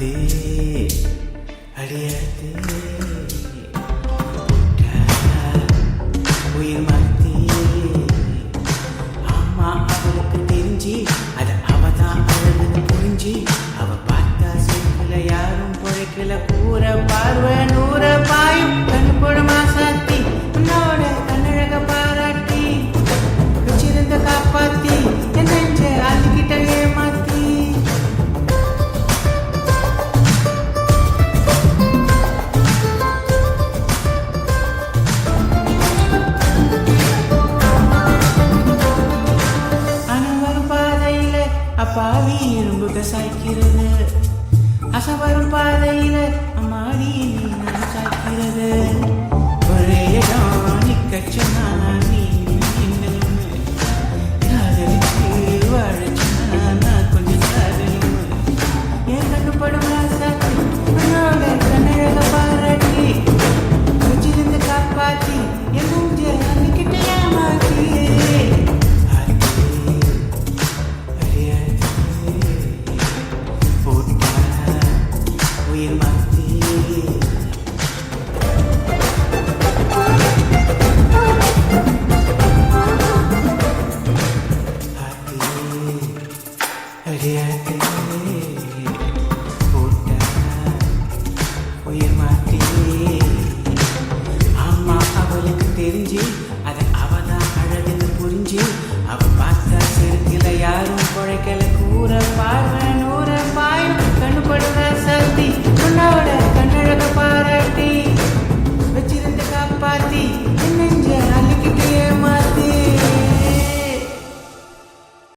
அத்தே அடியாத்தே உயிர் மாத்தே அம்மா அவளுக்கு தெரிஞ்சு அது அவதான் அழகுன்னு புரிஞ்சு அவ பார்த்தா சேர்க்கல யாரும் பொழைக்கல கூற பார்வை நூற பாயும் கண்ணு போடுமா சாத்தி உன்னோட கண்ணழக பாராட்டி வச்சிருந்த காப்பாத்தி என் நெஞ்ச அதுகிட்ட ஏமாத்தி அப்பாவி இரும்புக சாய்க்கிறது அசவரும் பாதையில அம்மாடி நீ சாய்க்கிறது ஒரே இடம் நிக்கச்சனா நீ